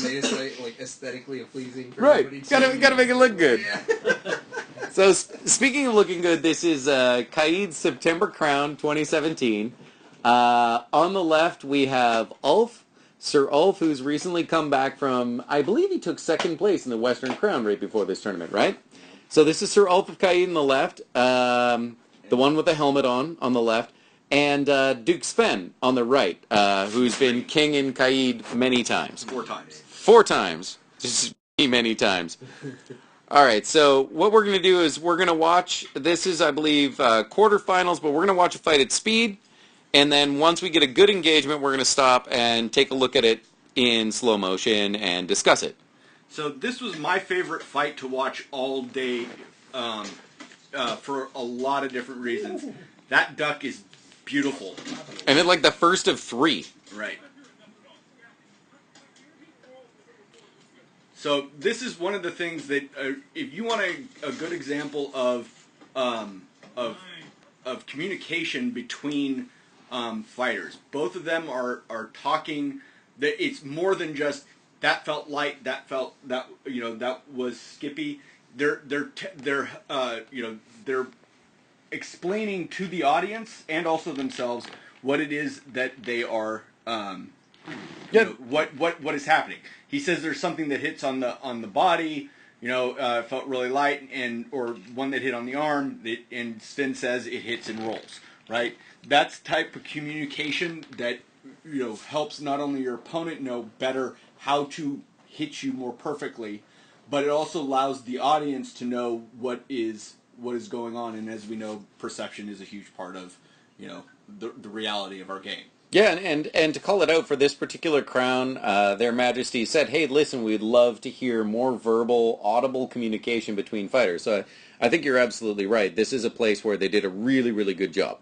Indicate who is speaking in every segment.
Speaker 1: made it like aesthetically pleasing for
Speaker 2: right.
Speaker 1: everybody.
Speaker 2: Gotta make it look good.
Speaker 1: Yeah.
Speaker 2: So, speaking of looking good, this is Caid September Crown 2017. On the left, we have Ulf, Sir Ulf, who's recently come back from, I believe he took second place in the Western Crown right before this tournament, right? So this is Sir Ulf of Caid on the left, the one with the helmet on the left, and Duke Sven on the right, who's been king in Caid many times.
Speaker 3: 4 times.
Speaker 2: 4 times. Just many times. All right, so what we're going to do is we're going to watch, this is, I believe, quarterfinals, but we're going to watch a fight at speed, and then once we get a good engagement, we're going to stop and take a look at it in slow motion and discuss it.
Speaker 3: So this was my favorite fight to watch all day for a lot of different reasons. That duck is beautiful.
Speaker 2: And it's like the first of 3.
Speaker 3: Right. So this is one of the things that, if you want a good example of communication between fighters, both of them are talking. That it's more than just that felt light, that was skippy. They're explaining to the audience and also themselves what it is that they are. What is happening? He says there's something that hits on the body, felt really light, or one that hit on the arm, and Sven says it hits and rolls, right? That's type of communication that helps not only your opponent know better how to hit you more perfectly, but it also allows the audience to know what is going on, and as we know, perception is a huge part of the reality of our game.
Speaker 2: Yeah, and to call it out for this particular crown, Their Majesty said, hey, listen, we'd love to hear more verbal, audible communication between fighters. So I think you're absolutely right. This is a place where they did a really, really good job.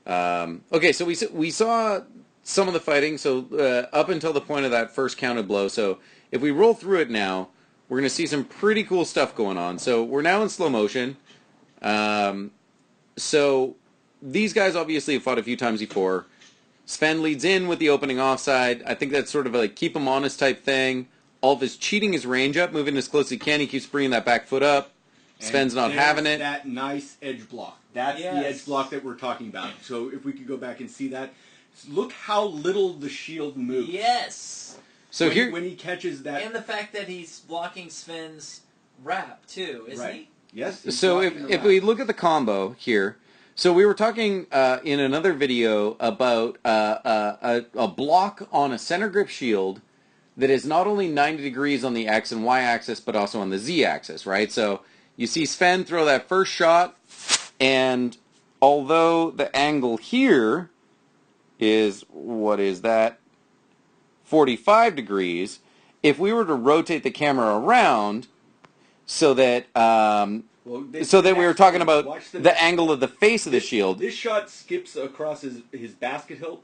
Speaker 2: Okay, so we saw some of the fighting, so up until the point of that first counted blow. So if we roll through it now, we're going to see some pretty cool stuff going on. So we're now in slow motion. So these guys obviously have fought a few times before. Sven leads in with the opening offside. I think that's sort of a keep him honest type thing. Ulf is cheating his range up, moving as close as he can. He keeps bringing that back foot up. Sven's not having it.
Speaker 3: That nice edge block. That's the edge block that we're talking about. So if we could go back and see that. Look how little the shield moves.
Speaker 4: Yes.
Speaker 2: So
Speaker 3: when he catches that.
Speaker 4: And the fact that he's blocking Sven's wrap, too, isn't he?
Speaker 3: Yes.
Speaker 2: So if we look at the combo here, so we were talking in another video about a block on a center grip shield that is not only 90 degrees on the X and Y axis, but also on the Z axis, right? So you see Sven throw that first shot, and although the angle here is, what is that, 45 degrees, if we were to rotate the camera around so that we were talking about the angle of the face of the shield.
Speaker 3: This shot skips across his basket hilt,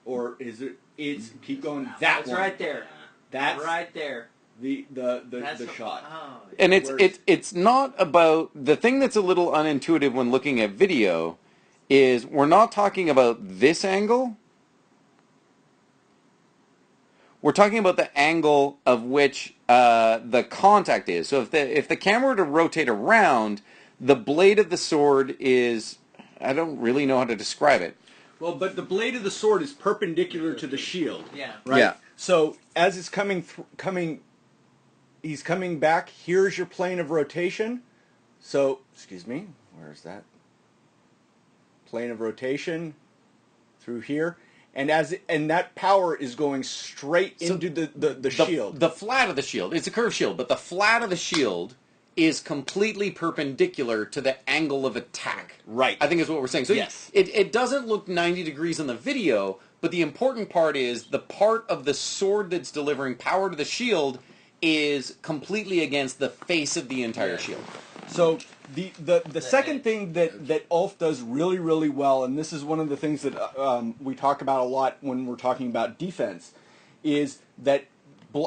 Speaker 3: or is it? It's keep going.
Speaker 4: That's right there. That's right there.
Speaker 3: The shot.
Speaker 4: Oh,
Speaker 2: and it's not about, the thing that's a little unintuitive when looking at video is we're not talking about this angle. We're talking about the angle of which the contact is. So if the camera were to rotate around, the blade of the sword is, I don't really know how to describe it.
Speaker 3: Well, but the blade of the sword is perpendicular to the shield.
Speaker 4: Yeah.
Speaker 3: Right?
Speaker 2: Yeah.
Speaker 3: So as it's he's coming back. Here's your plane of rotation. So, excuse me, where is that? Plane of rotation through here. And that power is going straight into the shield.
Speaker 2: The flat of the shield. It's a curved shield, but the flat of the shield is completely perpendicular to the angle of attack.
Speaker 3: Right.
Speaker 2: I think is what we're saying. So
Speaker 3: yes.
Speaker 2: It doesn't look 90 degrees in the video, but the important part is the part of the sword that's delivering power to the shield is completely against the face of the entire shield.
Speaker 3: So the second thing that Ulf does really, really well, and this is one of the things that we talk about a lot when we're talking about defense, is that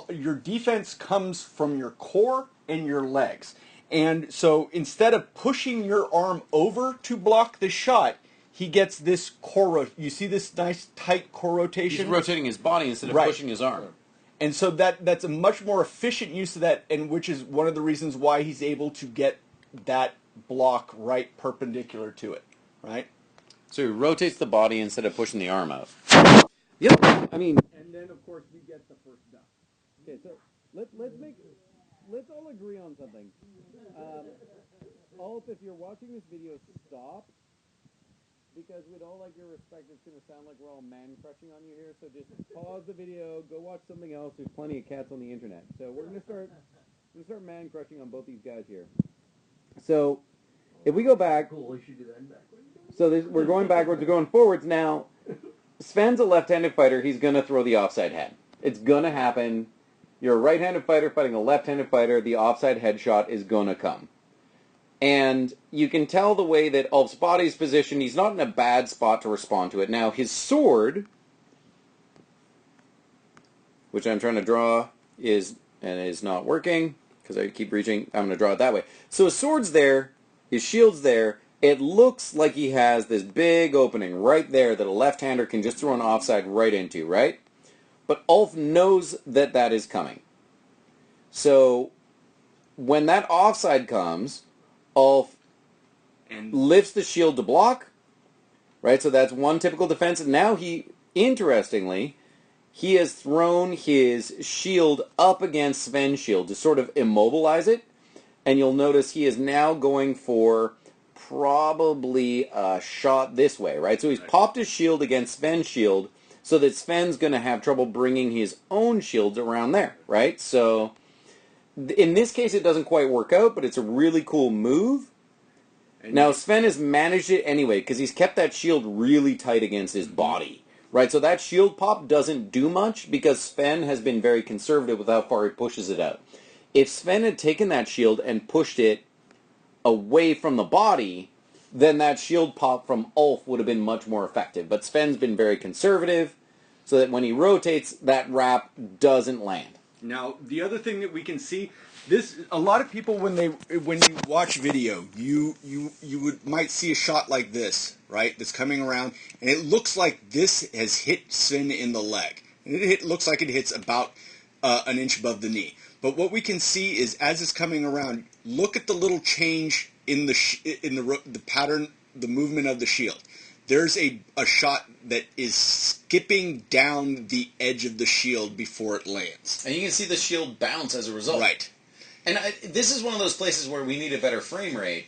Speaker 3: your defense comes from your core and your legs. And so instead of pushing your arm over to block the shot, he gets this core. You see this nice tight core rotation?
Speaker 2: He's rotating his body instead of pushing his arm.
Speaker 3: And so that's a much more efficient use of that, and which is one of the reasons why he's able to get that block right perpendicular to it, right?
Speaker 2: So he rotates the body instead of pushing the arm out. Yep. I mean,
Speaker 3: And then of course we get the first duck.
Speaker 2: okay, so let's all agree on something. Ulf, if you're watching this video, stop. Because we'd all like your respect. It's going to sound like we're all man-crushing on you here. So just pause the video, go watch something else. There's plenty of cats on the internet. So we're going to start man-crushing on both these guys here. So if we go back,
Speaker 1: Cool, we should do that backwards.
Speaker 2: so we're going backwards, we're going forwards. Now, Sven's a left-handed fighter. He's going to throw the offside head. It's going to happen. You're a right-handed fighter fighting a left-handed fighter. The offside headshot is going to come. And you can tell the way that Ulf's body's positioned. He's not in a bad spot to respond to it. Now, his sword, which I'm trying to draw, is not working because I keep reaching. I'm going to draw it that way. So his sword's there. His shield's there. It looks like he has this big opening right there that a left-hander can just throw an offside right into, right? But Ulf knows that that is coming. So when that offside comes, Ulf lifts the shield to block, right? So that's one typical defense. And now interestingly, he has thrown his shield up against Sven's shield to sort of immobilize it. And you'll notice he is now going for probably a shot this way, right? So he's popped his shield against Sven's shield so that Sven's going to have trouble bringing his own shields around there, right? So in this case, it doesn't quite work out, but it's a really cool move. Now, Sven has managed it anyway, because he's kept that shield really tight against his body, right? So that shield pop doesn't do much, because Sven has been very conservative with how far he pushes it out. If Sven had taken that shield and pushed it away from the body, then that shield pop from Ulf would have been much more effective. But Sven's been very conservative, so that when he rotates, that wrap doesn't land.
Speaker 3: Now, the other thing that we can see, a lot of people when you watch video, you might see a shot like this, right? That's coming around, and it looks like this has hit Sven in the leg, and it looks like it hits about an inch above the knee. But what we can see is as it's coming around, look at the little change in the pattern, the movement of the shield. There's a shot that is skipping down the edge of the shield before it lands.
Speaker 2: And you can see the shield bounce as a result.
Speaker 3: Right.
Speaker 2: And this is one of those places where we need a better frame rate,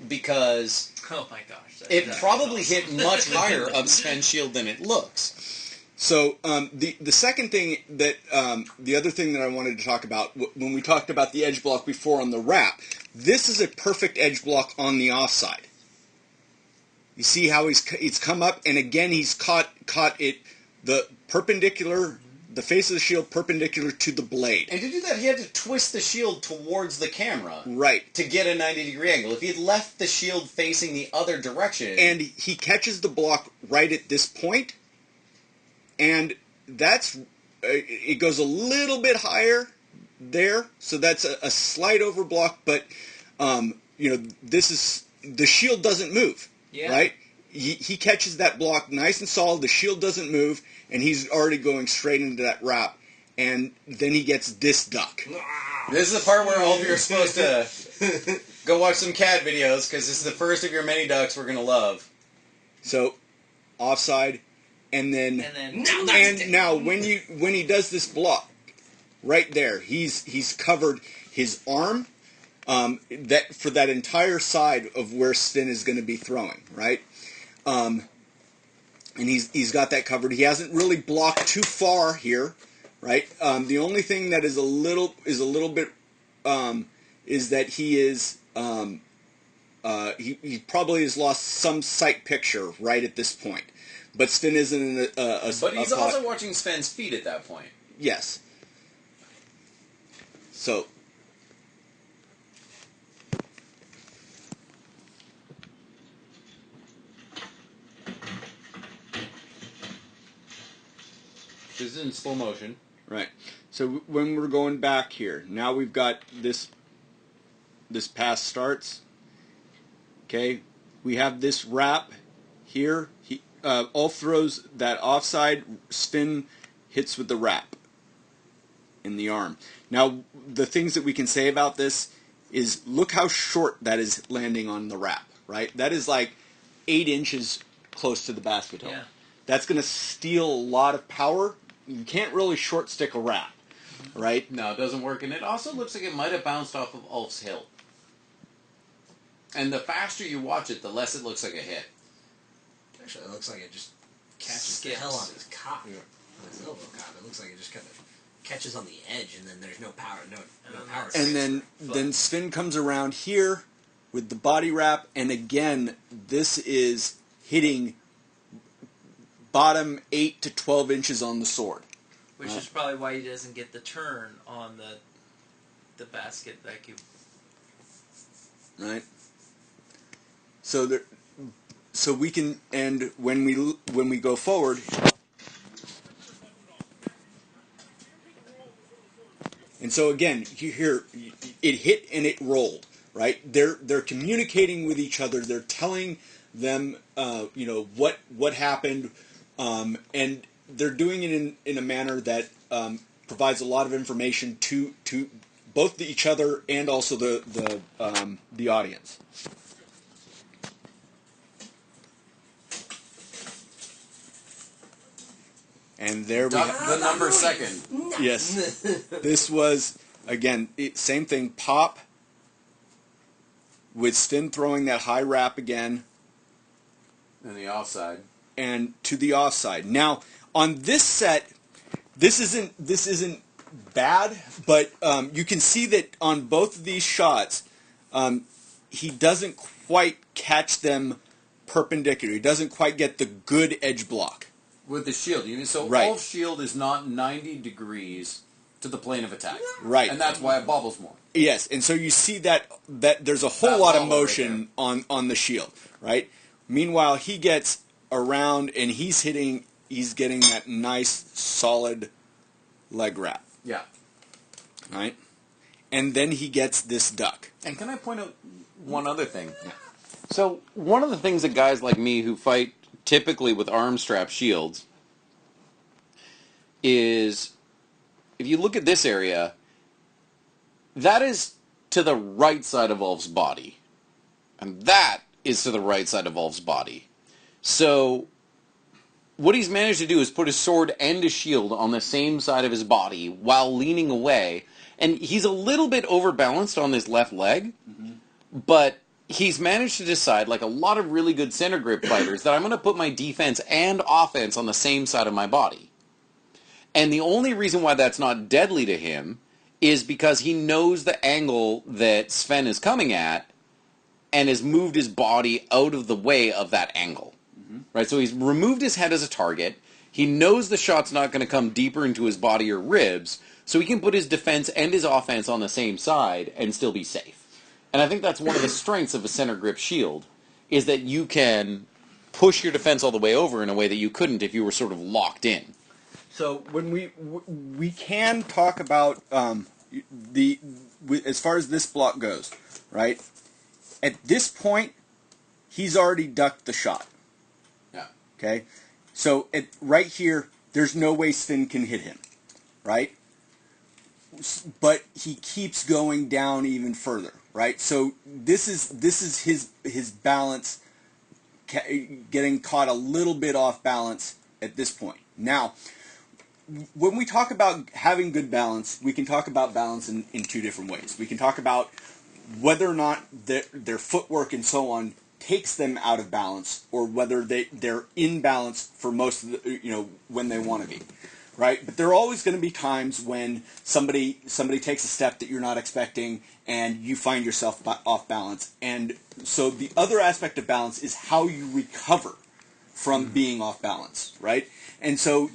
Speaker 2: because
Speaker 4: Oh my gosh.
Speaker 2: it probably hit much higher of Sven's shield than it looks.
Speaker 3: So the second thing that, the other thing that I wanted to talk about, when we talked about the edge block before on the wrap, this is a perfect edge block on the offside. You see how he's come up, and again he's caught it, the perpendicular, the face of the shield perpendicular to the blade.
Speaker 2: And to do that, he had to twist the shield towards the camera.
Speaker 3: Right.
Speaker 2: To get a 90-degree angle. If he had left the shield facing the other direction...
Speaker 3: And he catches the block right at this point, and it goes a little bit higher there, so that's a slight overblock, but, the shield doesn't move.
Speaker 4: Yeah.
Speaker 3: Right? He catches that block nice and solid, the shield doesn't move, and he's already going straight into that wrap. And then he gets this duck.
Speaker 2: This is the part where all of you are supposed to go watch some cat videos, because this is the first of your many ducks we're going to love.
Speaker 3: So, offside, and now when he does this block, right there, he's covered his arm, for that entire side of where Sven is going to be throwing, right? And he's got that covered. He hasn't really blocked too far here, right? The only thing that is a little bit is that he probably has lost some sight picture right at this point. But Sven isn't in
Speaker 2: But he's also watching Sven's feet at that point.
Speaker 3: Yes. So.
Speaker 2: This is in slow motion.
Speaker 3: Right. So when we're going back here, now we've got this pass starts. Okay. We have this wrap here. Ulf throws that offside. Sven hits with the wrap. in the arm. Now, the things that we can say about this is look how short that is landing on the wrap, right? That is like 8 inches close to the basket toe.
Speaker 4: Yeah.
Speaker 3: That's going to steal a lot of power. You can't really short stick a wrap, right?
Speaker 2: No, it doesn't work, and it also looks like it might have bounced off of Ulf's hilt. And the faster you watch it, the less it looks like a hit.
Speaker 1: Actually, it looks like it just catches the
Speaker 4: Skips.
Speaker 1: hell on his cock. On his elbow cock. It looks like it just kind of catches on the edge, and then there's no power. No power.
Speaker 3: And then Sven comes around here with the body wrap, and again, this is hitting bottom 8 to 12 inches on the sword.
Speaker 4: Which is probably why he doesn't get the turn on the basket like you.
Speaker 3: Right. So we can, and when we go forward, and so again, here it hit and it rolled. Right. They're communicating with each other. They're telling them, what happened, and they're doing it in a manner that provides a lot of information to both each other and also the audience. And there we have
Speaker 2: The number second.
Speaker 3: Yes. This was, again, same thing, pop, with Sven throwing that high wrap again.
Speaker 2: And the offside.
Speaker 3: And to the offside. Now, on this set, this isn't bad, but you can see that on both of these shots, he doesn't quite catch them perpendicular. He doesn't quite get the good edge block.
Speaker 2: With the shield. So
Speaker 3: Right.
Speaker 2: Ulf's shield is not 90 degrees to the plane of attack.
Speaker 3: Right.
Speaker 2: And that's why it bobbles more.
Speaker 3: Yes, and so you see that there's a whole
Speaker 2: That
Speaker 3: lot of
Speaker 2: bobble right
Speaker 3: motion on the shield, right? Meanwhile, he gets around and he's getting that nice solid leg wrap,
Speaker 2: Yeah.
Speaker 3: right? And then he gets this duck.
Speaker 2: And can I point out one other thing? Yeah. So one of the things that guys like me who fight typically with arm strap shields is, if you look at this area, that is to the right side of Ulf's body. And that is to the right side of Ulf's body. So what he's managed to do is put his sword and his shield on the same side of his body while leaning away. And he's a little bit overbalanced on his left leg, but he's managed to decide, like a lot of really good center grip fighters, that I'm going to put my defense and offense on the same side of my body. And the only reason why that's not deadly to him is because he knows the angle that Sven is coming at and has moved his body out of the way of that angle. Right? So he's removed his head as a target. He knows the shot's not going to come deeper into his body or ribs, so he can put his defense and his offense on the same side and still be safe. And I think that's one of the strengths of a center grip shield, is that you can push your defense all the way over in a way that you couldn't if you were sort of locked in.
Speaker 3: So when we can talk about as far as this block goes, right? At this point, he's already ducked the shot.
Speaker 2: Yeah.
Speaker 3: Okay? So right here, there's no way Sven can hit him, right? But he keeps going down even further, right? So this is his balance getting caught a little bit off balance at this point. Now, when we talk about having good balance, we can talk about balance in two different ways. We can talk about whether or not their footwork and so on takes them out of balance, or whether they're in balance for most of the, when they want to be, right? But there are always going to be times when somebody takes a step that you're not expecting and you find yourself off balance. And so the other aspect of balance is how you recover from being off balance, right? And so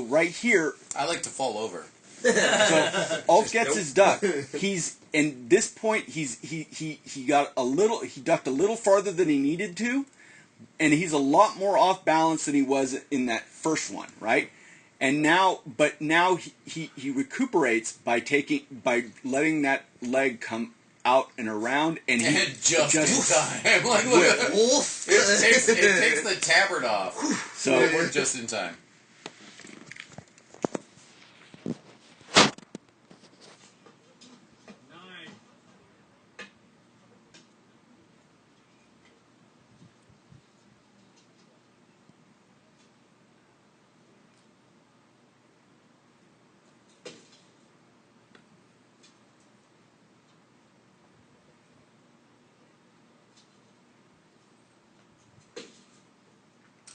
Speaker 3: right here,
Speaker 2: I like to fall over.
Speaker 3: so Ulf gets his duck. He's in this point. He ducked a little farther than he needed to, and he's a lot more off balance than he was in that first one, right? And now he recuperates by letting that leg come out and around, and he
Speaker 2: just in time. Like, look at that. It takes the tabard off. So we're just in time.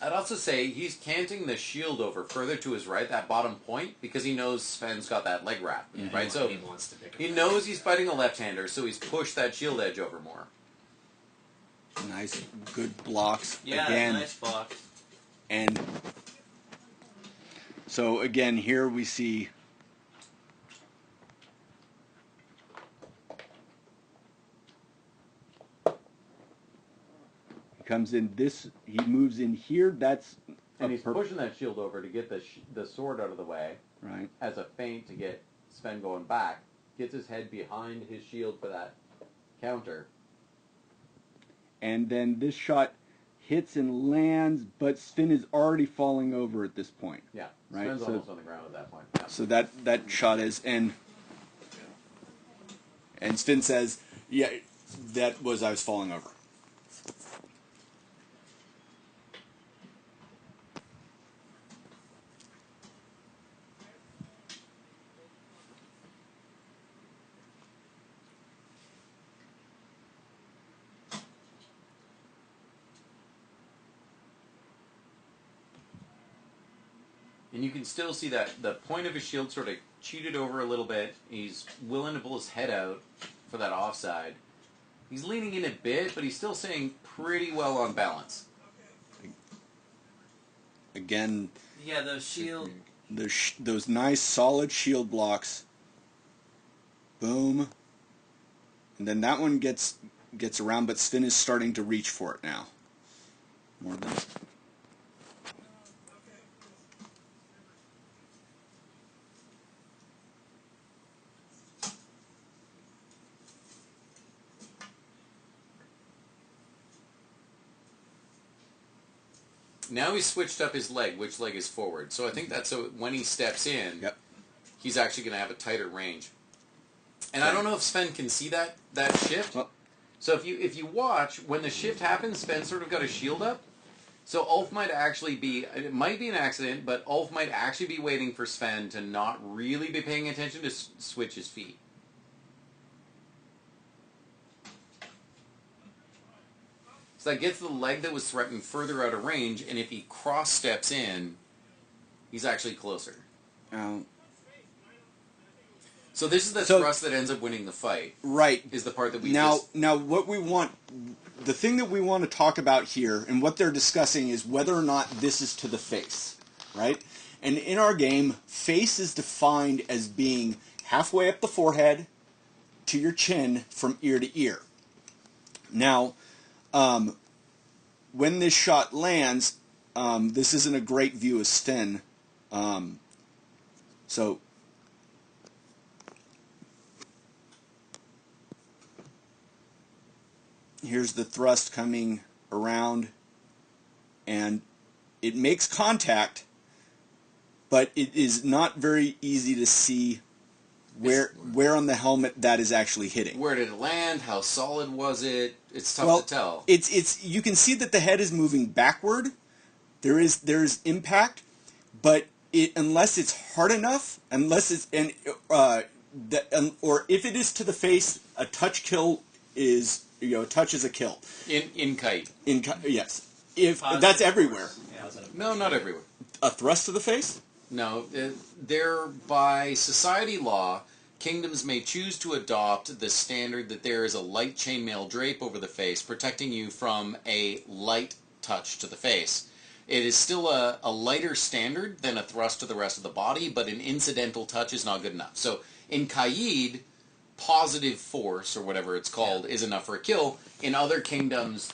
Speaker 2: I'd also say he's canting the shield over further to his right, that bottom point, because he knows Sven's got that leg wrap, right? So
Speaker 1: he wants to pick
Speaker 2: he
Speaker 1: him
Speaker 2: knows he's fighting a left-hander, so he's pushed that shield edge over more.
Speaker 3: Nice, good blocks
Speaker 4: Yeah,
Speaker 3: again.
Speaker 4: nice block.
Speaker 3: And so again, here we see he comes in this, he moves in here, that's
Speaker 2: And he's pushing that shield over to get the sword out of the way,
Speaker 3: right.
Speaker 2: as a feint to get Sven going back. Gets his head behind his shield for that counter.
Speaker 3: And then this shot hits and lands, but Sven is already falling over at this point.
Speaker 2: Yeah,
Speaker 3: Right,
Speaker 2: Sven's
Speaker 3: so-
Speaker 2: almost on the ground at that point. Yeah.
Speaker 3: So that shot is, and Sven says, yeah, that was, I was falling over.
Speaker 2: And you can still see that the point of his shield sort of cheated over a little bit. He's willing to pull his head out for that offside. He's leaning in a bit, but he's still staying pretty well on balance.
Speaker 3: Again,
Speaker 4: Yeah, those shield.
Speaker 3: those nice solid shield blocks. Boom. And then that one gets around, but Sven is starting to reach for it now. More than.
Speaker 2: Now he's switched up his leg. Which leg is forward? So I think that's when he steps in,
Speaker 3: Yep.
Speaker 2: he's actually going to have a tighter range. And I don't know if Sven can see that shift.
Speaker 3: Well,
Speaker 2: So if you watch, when the shift happens, Sven sort of got his shield up. So Ulf might actually be, it might be an accident, but Ulf might actually be waiting for Sven to not really be paying attention to switch his feet. So that gets the leg that was threatened further out of range, and if he cross steps in, he's actually closer. So this is the thrust that ends up winning the fight.
Speaker 3: Right.
Speaker 2: Is the part that we
Speaker 3: now what we want, the thing that we want to talk about here, and what they're discussing is whether or not this is to the face, right? And in our game, face is defined as being halfway up the forehead to your chin from ear to ear. Now, when this shot lands, this isn't a great view of Sven. So here's the thrust coming around, and it makes contact, but it is not very easy to see where on the helmet that is actually hitting.
Speaker 2: Where did it land? How solid was it? It's tough to tell.
Speaker 3: It's you can see that the head is moving backward. There is impact, but unless it's hard enough, unless it's or if it is to the face, a touch kill is, a touch is a kill.
Speaker 2: In Caid.
Speaker 3: Yes. If that's everywhere.
Speaker 2: No, not everywhere.
Speaker 3: A thrust to the face?
Speaker 2: No, there by society law, kingdoms may choose to adopt the standard that there is a light chainmail drape over the face, protecting you from a light touch to the face. It is still a lighter standard than a thrust to the rest of the body, but an incidental touch is not good enough. So in Caid, positive force, or whatever it's called, is enough for a kill. In other kingdoms,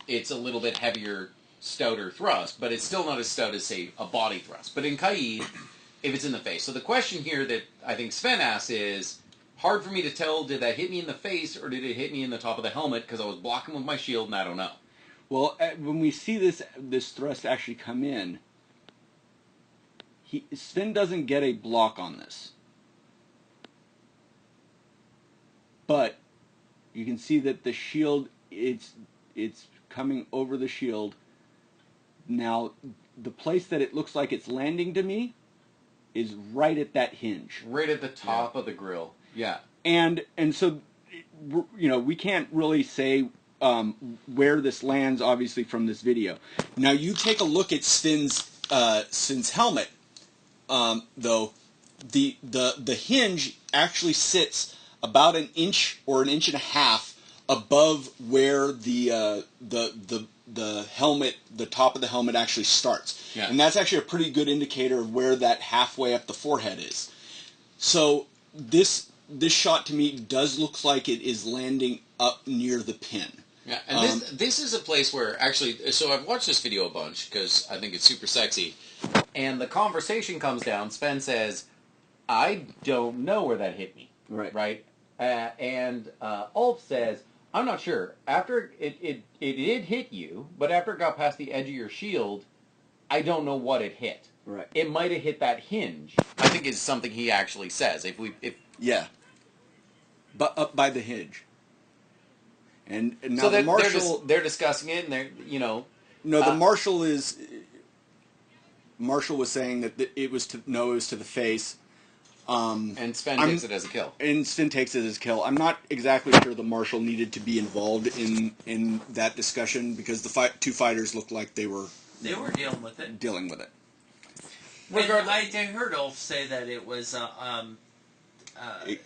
Speaker 2: it's a little bit heavier, stouter thrust, but it's still not as stout as, say, a body thrust. But in Caid, if it's in the face. So the question here that I think Sven asks is, hard for me to tell, did that hit me in the face, or did it hit me in the top of the helmet, because I was blocking with my shield, and I don't know.
Speaker 3: Well, when we see this thrust actually come in, Sven doesn't get a block on this. But you can see that the shield, it's coming over the shield. Now, the place that it looks like it's landing to me is right at that hinge.
Speaker 2: Right at the top of the grill. Yeah.
Speaker 3: And so, we can't really say where this lands, obviously, from this video. Now, you take a look at Sven's helmet, though. The hinge actually sits about an inch or an inch and a half above where the helmet, the top of the helmet actually starts.
Speaker 2: Yeah.
Speaker 3: And that's actually a pretty good indicator of where that halfway up the forehead is. So this shot to me does look like it is landing up near the pin.
Speaker 2: Yeah, and this is a place where, actually, so I've watched this video a bunch because I think it's super sexy, and the conversation comes down, Sven says, I don't know where that hit me. Right? And Ulf says, I'm not sure. After it did hit you, but after it got past the edge of your shield, I don't know what it hit.
Speaker 3: Right.
Speaker 2: It might have hit that hinge. I think is something he actually says.
Speaker 3: Yeah. But up by the hinge. And now
Speaker 2: so
Speaker 3: the marshal...
Speaker 2: they're discussing it, and they're,
Speaker 3: No, the marshal is... Marshal was saying that it was to the face.
Speaker 2: And Sven takes it as a kill.
Speaker 3: And Sven takes it as a kill. I'm not exactly sure the marshal needed to be involved in that discussion because the two fighters looked like they were
Speaker 4: dealing with it.
Speaker 2: Regardless,
Speaker 4: I heard Ulf say that it was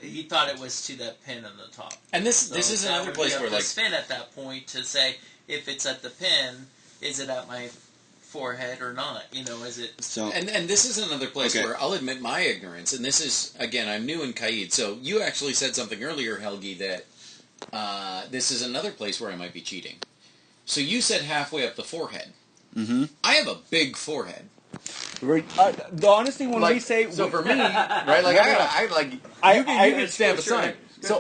Speaker 4: he thought it was to that pin on the top.
Speaker 2: And this is another place where, like,
Speaker 4: Sven at that point to say if it's at the pin, is it at my forehead or not? Is it?
Speaker 3: So
Speaker 2: and this is another place where I'll admit my ignorance. And this is, again, I'm new in Caid. So you actually said something earlier, Helgi, that this is another place where I might be cheating. So you said halfway up the forehead.
Speaker 3: Mm-hmm.
Speaker 2: I have a big forehead.
Speaker 3: Honestly, when we say...
Speaker 2: So for me, right, like, you can stamp a sign. So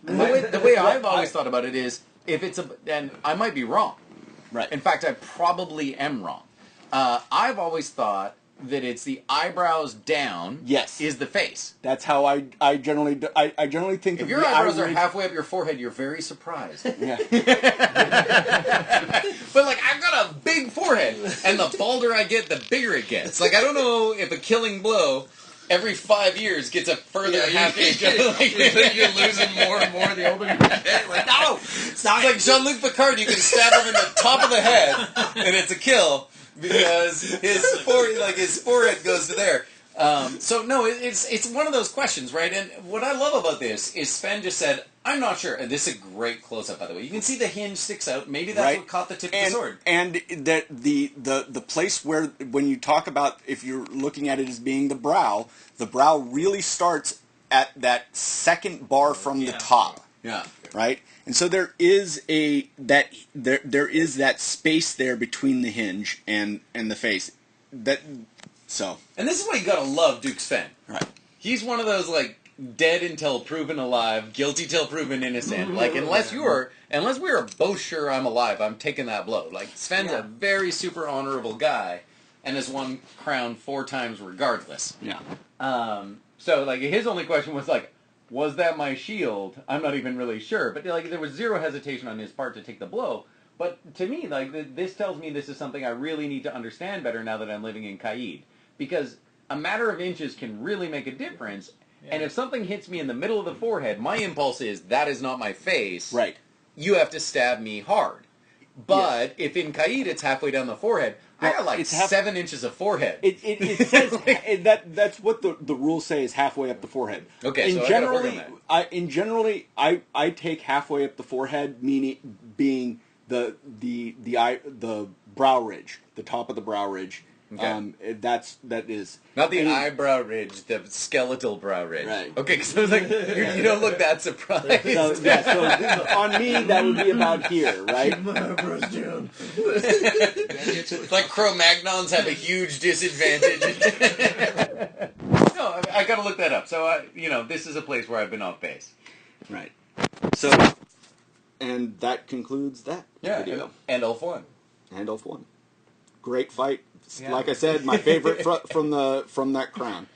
Speaker 2: the way I've always thought about it is, if it's and I might be wrong.
Speaker 3: Right.
Speaker 2: In fact, I probably am wrong. I've always thought that it's the eyebrows down.
Speaker 3: Yes.
Speaker 2: Is the face.
Speaker 3: That's how I generally think
Speaker 2: if
Speaker 3: of
Speaker 2: your
Speaker 3: the
Speaker 2: eyebrows are halfway up your forehead, you're very surprised.
Speaker 3: Yeah.
Speaker 2: But, like, I've got a big forehead, and the balder I get, the bigger it gets. Like, I don't know if a killing blow every 5 years gets a further half inch.
Speaker 1: You're losing more and more the older you get. Like, no!
Speaker 2: It's like Jean-Luc Picard, you can stab him in the top of the head, and it's a kill, because his forehead goes to there. So, no, it's one of those questions, right? And what I love about this is Sven just said, I'm not sure. And this is a great close-up, by the way. You can see the hinge sticks out. Maybe that's what caught the tip of the sword.
Speaker 3: And that the place where, when you talk about, if you're looking at it as being the brow really starts at that second bar from the top.
Speaker 2: Yeah.
Speaker 3: Right? And so there is that space there between the hinge and the face. And this
Speaker 2: is why you gotta love Duke Sven.
Speaker 3: Right.
Speaker 2: He's one of those, like, dead until proven alive, guilty till proven innocent. Like, unless we are both sure I'm alive, I'm taking that blow. Like, Sven's a very super honorable guy, and has won crown 4 times regardless.
Speaker 3: Yeah.
Speaker 2: So, like, his only question was, like, was that my shield? I'm not even really sure. But, like, there was zero hesitation on his part to take the blow. But to me, like, this tells me this is something I really need to understand better now that I'm living in Caid. Because a matter of inches can really make a difference. Yeah. And if something hits me in the middle of the forehead, my impulse is, that is not my face.
Speaker 3: Right.
Speaker 2: You have to stab me hard. But if in Caid it's halfway down the forehead, I got like 7 inches of forehead.
Speaker 3: It says that's what the rules say is halfway up the forehead.
Speaker 2: Okay,
Speaker 3: Generally, I take halfway up the forehead, being the brow ridge, the top of the brow ridge.
Speaker 2: Okay.
Speaker 3: That is
Speaker 2: not the eyebrow ridge, the skeletal brow ridge.
Speaker 3: Right.
Speaker 2: Okay, because I was like, you don't look that surprised.
Speaker 3: So on me, that would be about here, right?
Speaker 1: Keep my eyebrows down.
Speaker 2: Like Cro-Magnons have a huge disadvantage. No, I got to look that up. So this is a place where I've been off base.
Speaker 3: Right. So, and that concludes that video.
Speaker 2: And Ulf won.
Speaker 3: Great fight. Like I said, my favorite from that crown.